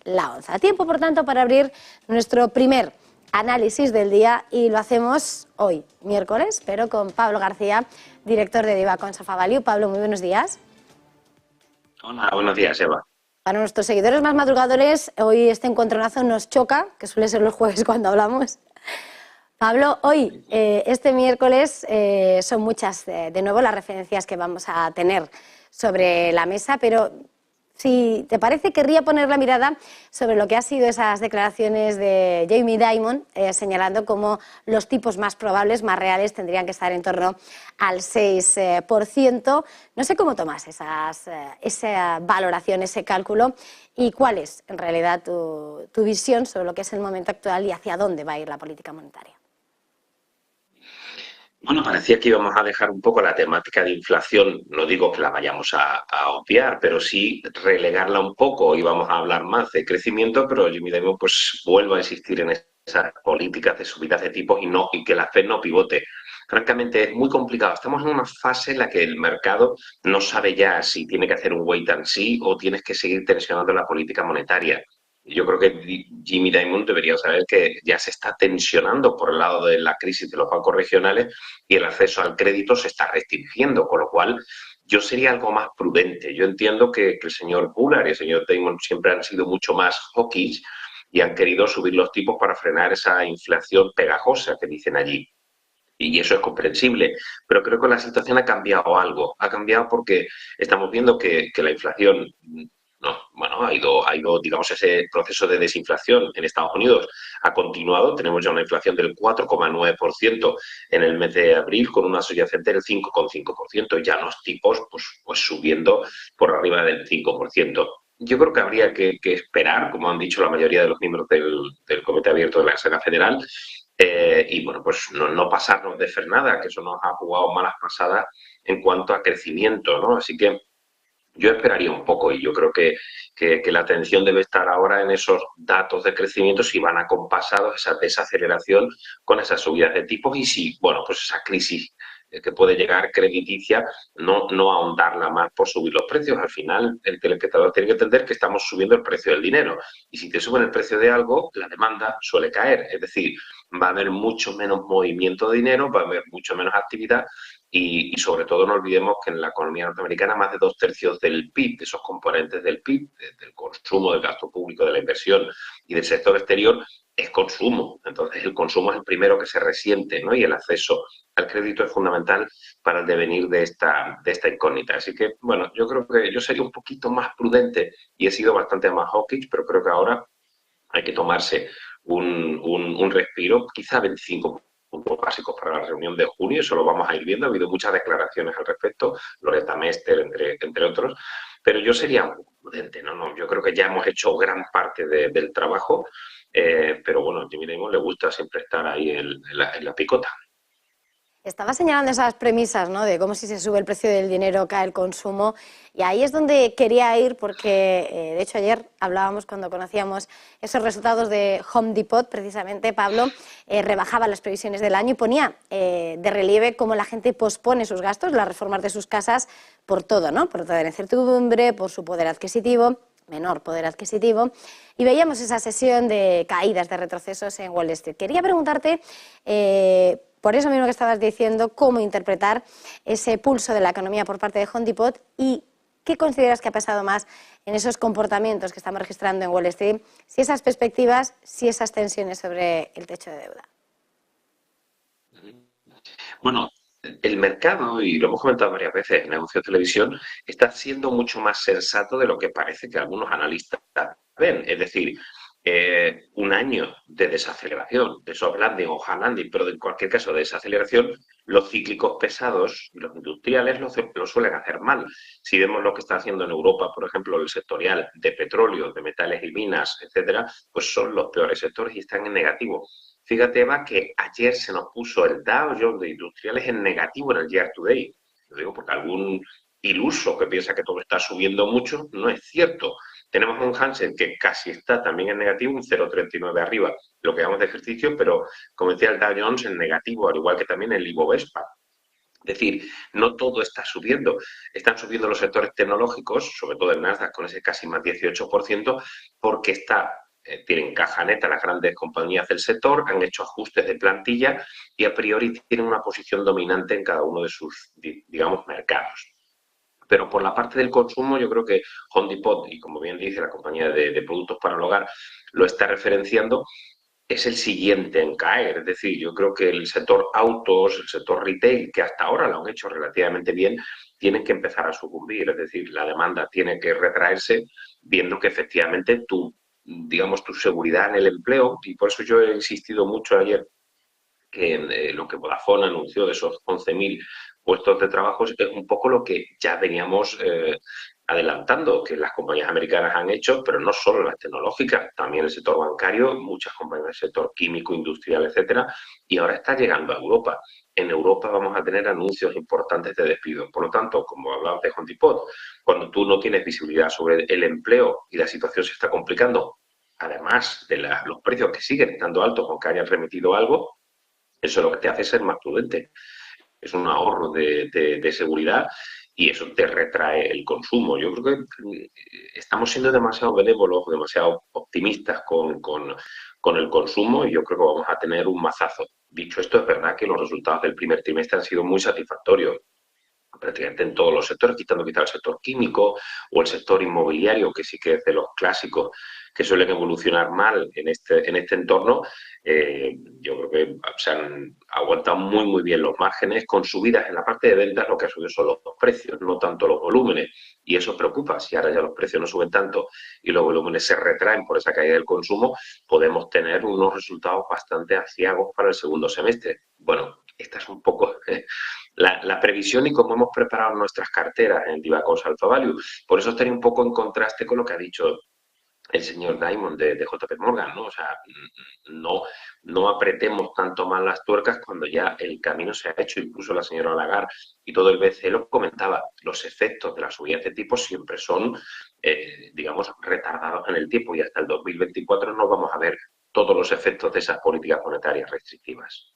la onza. Tiempo, por tanto, para abrir nuestro primer análisis del día y lo hacemos hoy, miércoles, pero con Pablo García, director de Diva con Safa Value. Pablo, muy buenos días. Hola, buenos días, Eva. Para nuestros seguidores más madrugadores, hoy este encontronazo nos choca, que suele ser los jueves cuando hablamos. Pablo, hoy, este miércoles, son muchas de nuevo las referencias que vamos a tener sobre la mesa, pero si te parece, querría poner la mirada sobre lo que han sido esas declaraciones de Jamie Dimon, señalando cómo los tipos más probables, más reales, tendrían que estar en torno al 6%. No sé cómo tomas esa valoración, ese cálculo, y cuál es, en realidad, tu visión sobre lo que es el momento actual y hacia dónde va a ir la política monetaria. Bueno, parecía que íbamos a dejar un poco la temática de inflación, no digo que la vayamos a obviar, pero sí relegarla un poco. Íbamos a hablar más de crecimiento, pero Jimmy Dimon pues vuelve a insistir en esas políticas de subidas de tipos y que la Fed no pivote. Francamente, es muy complicado. Estamos en una fase en la que el mercado no sabe ya si tiene que hacer un wait and see o tienes que seguir tensionando la política monetaria. Yo creo que Jimmy Dimon debería saber que ya se está tensionando por el lado de la crisis de los bancos regionales y el acceso al crédito se está restringiendo, con lo cual yo sería algo más prudente. Yo entiendo que el señor Bullard y el señor Dimon siempre han sido mucho más hawkish y han querido subir los tipos para frenar esa inflación pegajosa que dicen allí. Y eso es comprensible, pero creo que la situación ha cambiado algo. Ha cambiado porque estamos viendo que la inflación, no, bueno, ha ido, digamos, ese proceso de desinflación en Estados Unidos ha continuado. Tenemos ya una inflación del 4,9% en el mes de abril, con una subyacente del 5,5%, y ya los tipos pues subiendo por arriba del 5%. Yo creo que habría que esperar, como han dicho la mayoría de los miembros del Comité Abierto de la Reserva Federal, y bueno, pues no pasarnos de frenada, que eso nos ha jugado malas pasadas en cuanto a crecimiento, ¿no? Así que yo esperaría un poco y yo creo que la atención debe estar ahora en esos datos de crecimiento, si van acompasados, esa desaceleración con esas subidas de tipos y si, bueno, pues esa crisis que puede llegar crediticia, no ahondarla más por subir los precios. Al final, el telespectador tiene que entender que estamos subiendo el precio del dinero y si te suben el precio de algo, la demanda suele caer. Es decir, va a haber mucho menos movimiento de dinero, va a haber mucho menos actividad y sobre todo no olvidemos que en la economía norteamericana más de 2/3 del PIB, de esos componentes del PIB, del consumo, del gasto público, de la inversión y del sector exterior, es consumo. Entonces el consumo es el primero que se resiente, ¿no? Y el acceso al crédito es fundamental para el devenir de esta incógnita. Así que, bueno, yo creo que yo sería un poquito más prudente y he sido bastante más hawkish, pero creo que ahora hay que tomarse un respiro, quizá 25 puntos básicos para la reunión de junio, eso lo vamos a ir viendo, ha habido muchas declaraciones al respecto, Loretta Mester, entre otros, pero yo sería un poco prudente, ¿no? Yo creo que ya hemos hecho gran parte del trabajo, pero bueno, a Jimmy Dimon le gusta siempre estar ahí en la picota. Estaba señalando esas premisas, ¿no?, de cómo si se sube el precio del dinero cae el consumo, y ahí es donde quería ir porque, de hecho, ayer hablábamos cuando conocíamos esos resultados de Home Depot, precisamente, Pablo, rebajaba las previsiones del año y ponía de relieve cómo la gente pospone sus gastos, las reformas de sus casas, por todo, ¿no?, por toda la incertidumbre, por su poder adquisitivo, menor poder adquisitivo, y veíamos esa sesión de caídas, de retrocesos en Wall Street. Quería preguntarte, por eso mismo que estabas diciendo, cómo interpretar ese pulso de la economía por parte de Home Depot y qué consideras que ha pasado más en esos comportamientos que estamos registrando en Wall Street, si esas perspectivas, si esas tensiones sobre el techo de deuda. Bueno, el mercado, y lo hemos comentado varias veces en Negocio de Televisión, está siendo mucho más sensato de lo que parece que algunos analistas ven. Es decir, un año de desaceleración, de soft landing o hard landing, pero en cualquier caso de desaceleración, los cíclicos pesados y los industriales lo suelen hacer mal. Si vemos lo que está haciendo en Europa, por ejemplo, el sectorial de petróleo, de metales y minas, etcétera, pues son los peores sectores y están en negativo. Fíjate, Eva, que ayer se nos puso el Dow Jones de industriales en negativo en el year to date. Lo digo porque algún iluso que piensa que todo está subiendo mucho, no es cierto. Tenemos un Hansen que casi está también en negativo, un 0,39 arriba, lo que llamamos de ejercicio, pero como decía el Dow Jones en negativo, al igual que también el Ibovespa. Es decir, no todo está subiendo. Están subiendo los sectores tecnológicos, sobre todo el Nasdaq con ese casi más 18%, porque tienen caja neta las grandes compañías del sector, han hecho ajustes de plantilla y a priori tienen una posición dominante en cada uno de sus, digamos, mercados. Pero por la parte del consumo, yo creo que Home Depot, y como bien dice la compañía de productos para el hogar, lo está referenciando, es el siguiente en caer. Es decir, yo creo que el sector autos, el sector retail, que hasta ahora lo han hecho relativamente bien, tienen que empezar a sucumbir. Es decir, la demanda tiene que retraerse viendo que efectivamente digamos, tu seguridad en el empleo, y por eso yo he insistido mucho ayer que lo que Vodafone anunció de esos 11.000 puestos de trabajo es un poco lo que ya veníamos adelantando, que las compañías americanas han hecho, pero no solo las tecnológicas, también el sector bancario, muchas compañías del sector químico, industrial, etcétera, y ahora está llegando a Europa. En Europa vamos a tener anuncios importantes de despidos. Por lo tanto, como hablaba de Home Depot, cuando tú no tienes visibilidad sobre el empleo y la situación se está complicando, además de los precios que siguen estando altos, aunque hayan remitido algo, eso lo que te hace es ser más prudente. Es un ahorro de seguridad y eso te retrae el consumo. Yo creo que estamos siendo demasiado benévolos, demasiado optimistas con el consumo y yo creo que vamos a tener un mazazo. Dicho esto, es verdad que los resultados del primer trimestre han sido muy satisfactorios prácticamente en todos los sectores, quitando quizá el sector químico o el sector inmobiliario, que sí que es de los clásicos que suelen evolucionar mal en este entorno. Yo creo que se han aguantado muy, muy bien los márgenes. Con subidas en la parte de ventas, lo que ha subido son los precios, no tanto los volúmenes. Y eso preocupa. Si ahora ya los precios no suben tanto y los volúmenes se retraen por esa caída del consumo, podemos tener unos resultados bastante aciagos para el segundo semestre. Bueno, esta es un poco la previsión y cómo hemos preparado nuestras carteras en Divacos Alpha Value. Por eso estaría un poco en contraste con lo que ha dicho el señor Diamond de JP Morgan, ¿no? O sea, no, no apretemos tanto más las tuercas cuando ya el camino se ha hecho. Incluso la señora Lagarde y todo el BCE lo comentaba. Los efectos de las subidas de tipos siempre son, digamos, retardados en el tiempo y hasta el 2024 no vamos a ver todos los efectos de esas políticas monetarias restrictivas.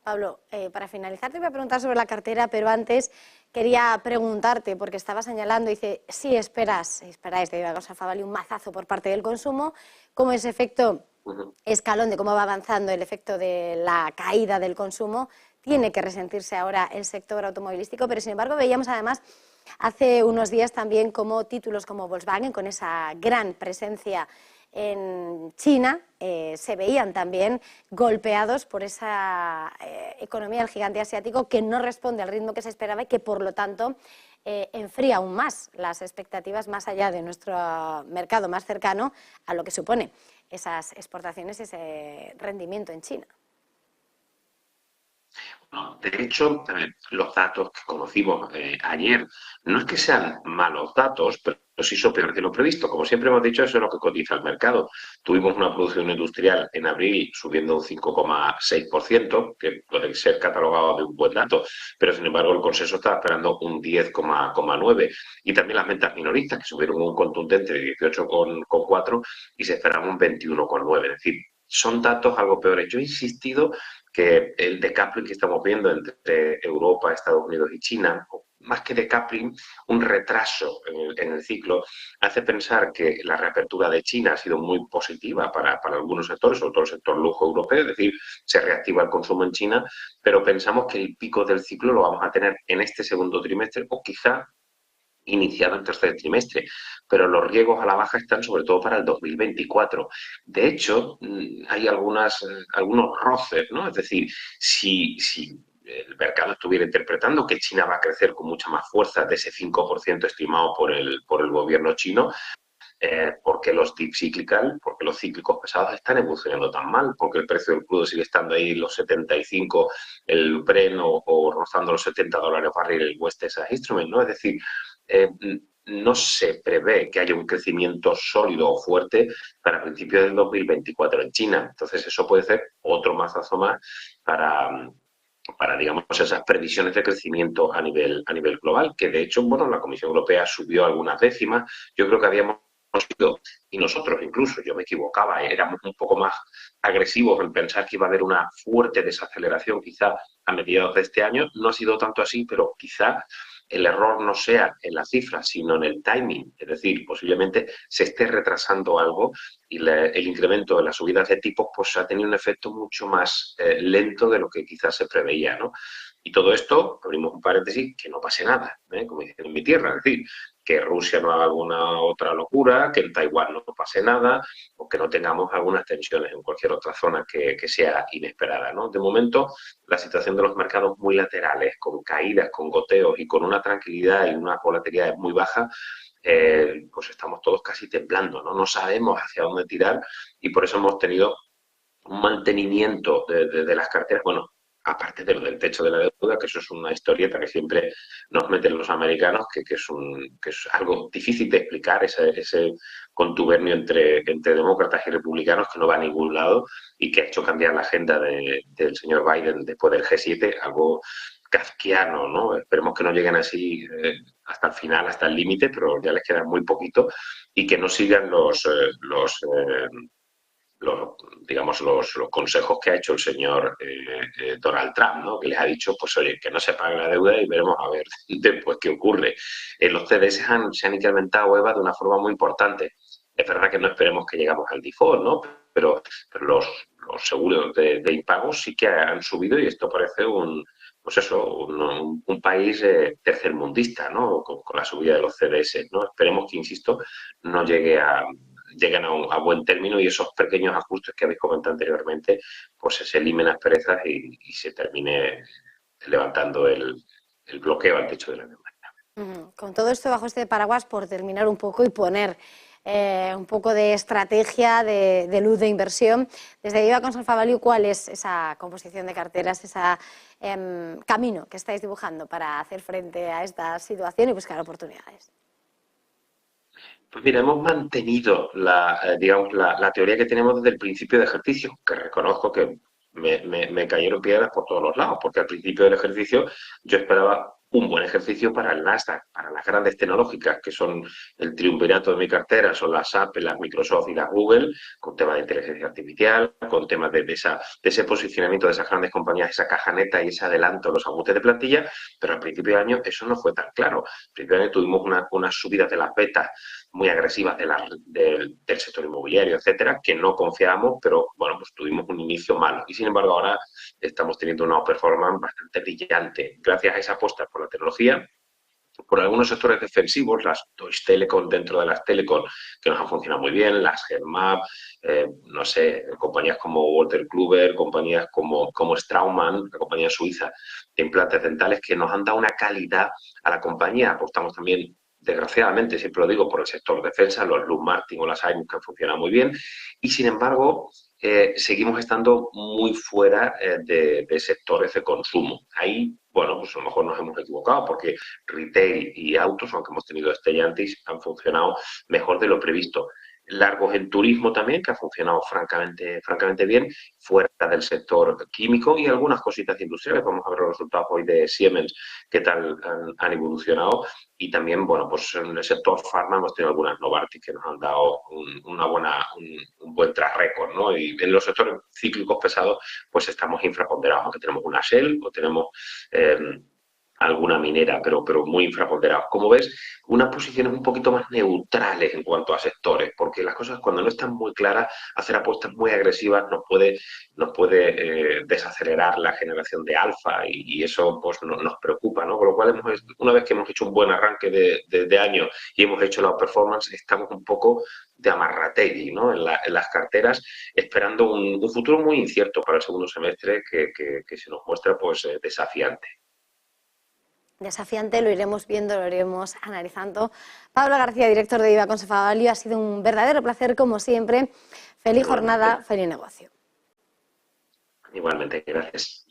Pablo, para finalizar te voy a preguntar sobre la cartera, pero antes quería preguntarte, porque estaba señalando, dice, sí esperáis de Divacos Alpha Value un mazazo por parte del consumo, ¿cómo ese efecto escalón de cómo va avanzando el efecto de la caída del consumo tiene que resentirse ahora el sector automovilístico? Pero sin embargo veíamos además hace unos días también como títulos como Volkswagen, con esa gran presencia en China, se veían también golpeados por esa economía del gigante asiático que no responde al ritmo que se esperaba y que por lo tanto enfría aún más las expectativas más allá de nuestro mercado más cercano a lo que supone esas exportaciones, ese rendimiento en China. No, de hecho, los datos que conocimos ayer no es que sean malos datos, pero sí son peor que lo previsto. Como siempre hemos dicho, eso es lo que cotiza el mercado. Tuvimos una producción industrial en abril subiendo un 5,6%, que puede ser catalogado de un buen dato, pero sin embargo el consenso estaba esperando un 10,9%. Y también las ventas minoristas, que subieron un contundente de 18,4 y se esperaban un 21,9. Es decir, son datos algo peores. Yo he insistido que el decoupling que estamos viendo entre Europa, Estados Unidos y China, más que decoupling, un retraso en el ciclo, hace pensar que la reapertura de China ha sido muy positiva para algunos sectores, sobre todo el sector lujo europeo, es decir, se reactiva el consumo en China, pero pensamos que el pico del ciclo lo vamos a tener en este segundo trimestre o quizá iniciado el tercer trimestre, pero los riesgos a la baja están sobre todo para el 2024. De hecho, hay algunos roces, ¿no? Es decir, si el mercado estuviera interpretando que China va a crecer con mucha más fuerza de ese 5% estimado por el gobierno chino, porque los deep cyclical, porque los cíclicos pesados están evolucionando tan mal, porque el precio del crudo sigue estando ahí los 75, el Bren o rozando los $70 barril el West Texas Instrument, ¿no? Es decir, eh, no se prevé que haya un crecimiento sólido o fuerte para principios del 2024 en China. Entonces eso puede ser otro mazazo más para digamos, esas previsiones de crecimiento a nivel global, que de hecho, bueno, la Comisión Europea subió algunas décimas. Yo creo que habíamos sido, y nosotros incluso, yo me equivocaba, éramos un poco más agresivos en pensar que iba a haber una fuerte desaceleración quizá a mediados de este año. No ha sido tanto así, pero quizá el error no sea en la cifra, sino en el timing. Es decir, posiblemente se esté retrasando algo y el incremento de las subidas de tipos pues ha tenido un efecto mucho más lento de lo que quizás se preveía, ¿no? Y todo esto, abrimos un paréntesis, que no pase nada, como dicen en mi tierra, es decir, que Rusia no haga alguna otra locura, que en Taiwán no pase nada, o que no tengamos algunas tensiones en cualquier otra zona que sea inesperada, ¿no? De momento, la situación de los mercados muy laterales, con caídas, con goteos y con una tranquilidad y una volatilidad muy baja, pues estamos todos casi temblando, ¿no? No sabemos hacia dónde tirar y por eso hemos tenido un mantenimiento de las carteras, bueno, aparte de lo del techo de la deuda, que eso es una historieta que siempre nos meten los americanos, que es algo difícil de explicar, ese contubernio entre demócratas y republicanos que no va a ningún lado y que ha hecho cambiar la agenda del señor Biden después del G7, algo kafkiano, ¿no? Esperemos que no lleguen así hasta el final, hasta el límite, pero ya les queda muy poquito y que no sigan los, digamos, los consejos que ha hecho el señor Donald Trump, ¿no? Que les ha dicho, pues oye, que no se pague la deuda y veremos a ver después qué ocurre. Los CDS se han incrementado, Eva, de una forma muy importante. Es verdad que no esperemos que llegamos al default, ¿no? Pero los seguros de impagos sí que han subido y esto parece pues eso, un país tercermundista, ¿no? Con la subida de los CDS, ¿no? Esperemos que, insisto, no lleguen a buen término y esos pequeños ajustes que habéis comentado anteriormente, pues se eliminen asperezas y se termine levantando el bloqueo al techo de la deuda. Con todo esto bajo este paraguas, por terminar un poco y poner un poco de estrategia, de luz de inversión, desde Viva Consolfa Value, ¿cuál es esa composición de carteras, ese camino que estáis dibujando para hacer frente a esta situación y buscar oportunidades? Pues mira, hemos mantenido digamos, la teoría que tenemos desde el principio de ejercicio, que reconozco que me cayeron piedras por todos los lados, porque al principio del ejercicio yo esperaba un buen ejercicio para el Nasdaq, para las grandes tecnológicas, que son el triunvirato de mi cartera, son las Apple, las Microsoft y las Google, con temas de inteligencia artificial, con temas de ese posicionamiento de esas grandes compañías, esa caja neta y ese adelanto, los ajustes de plantilla, pero al principio de año eso no fue tan claro. Al principio de año tuvimos unas subidas de las betas muy agresivas del sector inmobiliario, etcétera, que no confiábamos, pero bueno, pues tuvimos un inicio malo. Y sin embargo, ahora estamos teniendo una performance bastante brillante, gracias a esa apuesta por la tecnología, por algunos sectores defensivos, las Deutsche Telekom dentro de las Telecom, que nos han funcionado muy bien, las Genmab, no sé, compañías como Walter Kluber, compañías como Straumann, la compañía suiza de implantes dentales, que nos han dado una calidad a la compañía. Apostamos también, desgraciadamente, siempre lo digo, por el sector defensa, los Lockheed Martin o las IMU, que han funcionado muy bien, y sin embargo, seguimos estando muy fuera de sectores de consumo. Ahí, bueno, pues a lo mejor nos hemos equivocado porque retail y autos, aunque hemos tenido estellantes, han funcionado mejor de lo previsto. Largos en turismo también, que ha funcionado francamente bien, fuera del sector químico y algunas cositas industriales. Vamos a ver los resultados hoy de Siemens, qué tal han evolucionado. Y también, bueno, pues en el sector farma hemos tenido algunas Novartis que nos han dado un buen track record, ¿no? Y en los sectores cíclicos pesados, pues estamos infraponderados, aunque tenemos una Shell o tenemos alguna minera, pero muy infraponderados. Como ves, unas posiciones un poquito más neutrales en cuanto a sectores, porque las cosas cuando no están muy claras, hacer apuestas muy agresivas nos puede desacelerar la generación de alfa y eso pues nos preocupa, ¿no? Con lo cual, una vez que hemos hecho un buen arranque de año y hemos hecho la performance, estamos un poco de amarrategui, ¿no? En las carteras, esperando un futuro muy incierto para el segundo semestre que se nos muestra pues desafiante. Desafiante, lo iremos viendo, lo iremos analizando. Pablo García, director de Viva Consolfa Value, ha sido un verdadero placer, como siempre. Feliz jornada, feliz negocio. Igualmente, gracias.